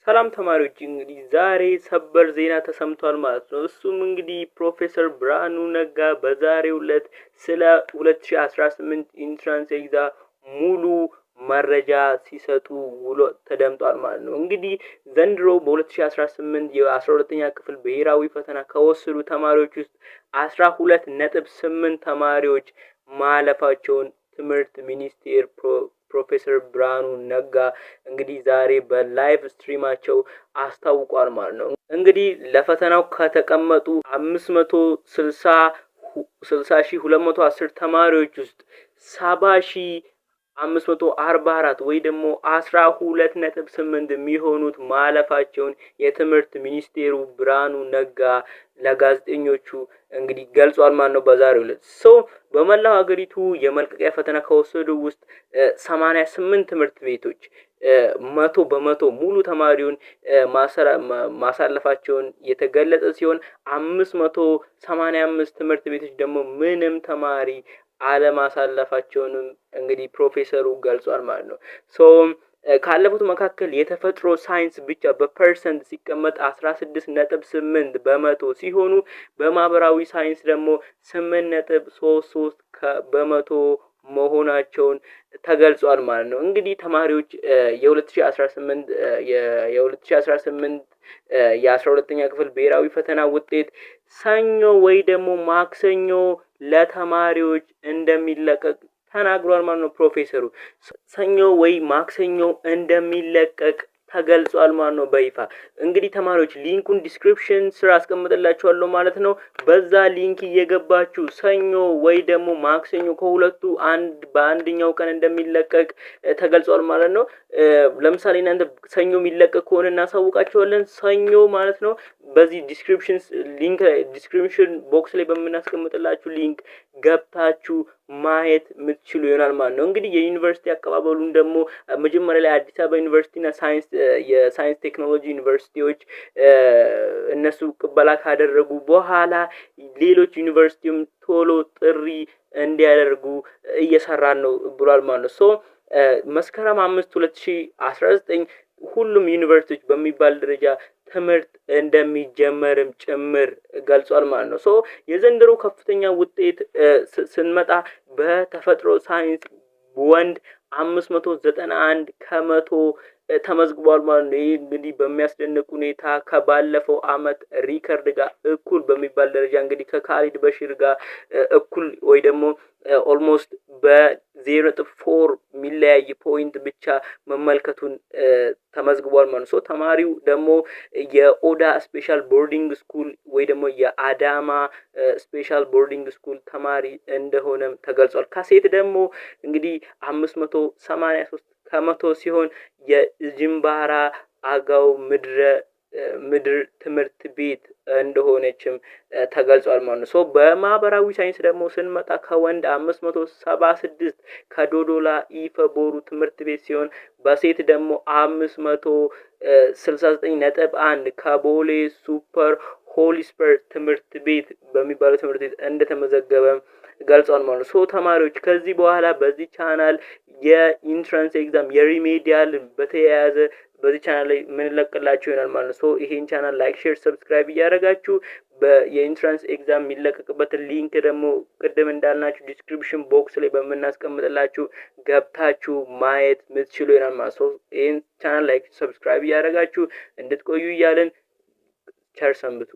ሰላም ተማሪዎች እንግዲህ ዛሬ ሰበር ዜና ተሰምቷል ማለት ነው። እሱም እንግዲህ ፕሮፌሰር ብርሃኑ ነጋ በዛሬው ዕለት ስለ 2018 ኢንትራንስ ኤግዛም ሙሉ መረጃ ሲሰጡ ውሎ ተደምጧል ማለት ነው። እንግዲህ ዘንድሮ በ2018 የ12ኛ ክፍል ብሔራዊ ፈተና ከወሰዱ ተማሪዎች ውስጥ 12.8 ተማሪዎች ማለፋቸውን ትምህርት ሚኒስቴር ፕሮፌሰር ብርሃኑ ነጋ እንግዲህ ዛሬ በላይቭ ስትሪማቸው አስታውቋል ማለት ነው። እንግዲህ ለፈተናው ከተቀመጡ 560,210 ተማሪዎች ውስጥ 70,544 ወይ ደግሞ 12.8 የሚሆኑት ማለፋቸውን የትምህርት ሚኒስቴሩ ብርሃኑ ነጋ ለጋዜጠኞቹ እንግዲህ ገልጿል ማለት ነው። በዛሬው ዕለት በመላው ሀገሪቱ የመልቀቂያ ፈተና ከወሰዱ ውስጥ 88 ትምህርት ቤቶች 100% ሙሉ ተማሪውን ማሳለፋቸውን የተገለጸ ሲሆን 585 ትምህርት ቤቶች ደግሞ ምንም ተማሪ አለማሳለፋቸውንም እንግዲህ ፕሮፌሰሩ ገልጿል ማለት ነው። ካለፉት መካከል የተፈጥሮ ሳይንስ ብቻ በፐርሰንት ሲቀመጥ 16.8 በመቶ ሲሆኑ በማህበራዊ ሳይንስ ደግሞ 8.33 በመቶ መሆናቸውን ተገልጿል ማለት ነው። እንግዲህ ተማሪዎች የ2018 የ12ኛ ክፍል ብሔራዊ ፈተና ውጤት ሰኞ ወይ ደግሞ ማክሰኞ ለተማሪዎች እንደሚለቀቅ ተናግሯል ማለት ነው። ፕሮፌሰሩ ሰኞ ወይ ማክሰኞ እንደሚለቀቅ ተገልጿል ማለት ነው። በይፋ እንግዲህ ተማሪዎች ሊንኩን ዲስክሪፕሽን ስር አስቀምጥላችኋለሁ ማለት ነው። በዛ ሊንክ እየገባችሁ ሰኞ ወይ ደግሞ ማክሰኞ ከሁለቱ በአንደኛው ቀን እንደሚለቀቅ ተገልጿል ማለት ነው። ለምሳሌ እናንተ ሰኞ የሚለቀቅ ከሆነ እናሳውቃችኋለን ሰኞ ማለት ነው። በዚህ ዲስክሪፕሽን ቦክስ ላይ በምናስቀምጥላችሁ ሊንክ ገብታችሁ ማየት የምትችሉ ይሆናል ማለት ነው። እንግዲህ የዩኒቨርሲቲ አቀባበሉን ደግሞ መጀመሪያ ላይ አዲስ አበባ ዩኒቨርሲቲና የሳይንስ ቴክኖሎጂ ዩኒቨርሲቲዎች እነሱ ቅበላ ካደረጉ በኋላ ሌሎች ዩኒቨርሲቲም ቶሎ ጥሪ እንዲያደርጉ እየሰራን ነው ብሏል ማለት ነው። መስከረም 5 2019 ሁሉም ዩኒቨርሲቲዎች በሚባል ደረጃ ትምህርት እንደሚጀመርም ጭምር ገልጿል ማለት ነው። የዘንድሮ ከፍተኛ ውጤት ስንመጣ በተፈጥሮ ሳይንስ ወንድ 591 ከመቶ ተመዝግቧል ማለት ነው። ይህ እንግዲህ በሚያስደንቅ ሁኔታ ከባለፈው አመት ሪከርድ ጋር እኩል በሚባል ደረጃ እንግዲህ ከካሊድ በሽር ጋር እኩል ወይ ደግሞ ኦልሞስት በ0.4 ሚለያይ ፖይንት ብቻ መመልከቱን ተመዝግቧል ማለት ነው። ተማሪው ደግሞ የኦዳ ስፔሻል ቦርዲንግ ስኩል ወይ ደግሞ የአዳማ ስፔሻል ቦርዲንግ ስኩል ተማሪ እንደሆነም ተገልጿል። ከሴት ደግሞ እንግዲህ 583 ከመቶ ሲሆን የጅምባራ አጋው ምድር ትምህርት ቤት እንደሆነችም ተገልጿል ማለት ነው። በማህበራዊ ሳይንስ ደግሞ ስንመጣ ከወንድ 576 ከዶዶላ ኢፈቦሩ ትምህርት ቤት ሲሆን በሴት ደግሞ 569.1 ከቦሌ ሱፐር ሆሊስፐር ትምህርት ቤት በሚባለው ትምህርት ቤት እንደተመዘገበ ገልጿል ማለት ነው። ተማሪዎች ከዚህ በኋላ በዚህ ቻናል የኢንትራንስ ኤግዛም የሪሜዲያል በተያያዘ በዚህ ቻናል ላይ ምን ለቀላችሁ ይሆናል ማለት ነው። ይሄን ቻናል ላይክ፣ ሼር፣ ሰብስክራይብ እያደረጋችሁ የኢንትራንስ ኤግዛም የሚለቀቅበት ሊንክ ደግሞ ቅድም እንዳልናችሁ ዲስክሪፕሽን ቦክስ ላይ በመናስቀምጥላችሁ ገብታችሁ ማየት ምትችሉ ይሆናል ማለት ነው። ይሄን ቻናል ላይክ፣ ሰብስክራይብ እያደረጋችሁ እንድትቆዩ እያልን ቸር ሰንብቱ።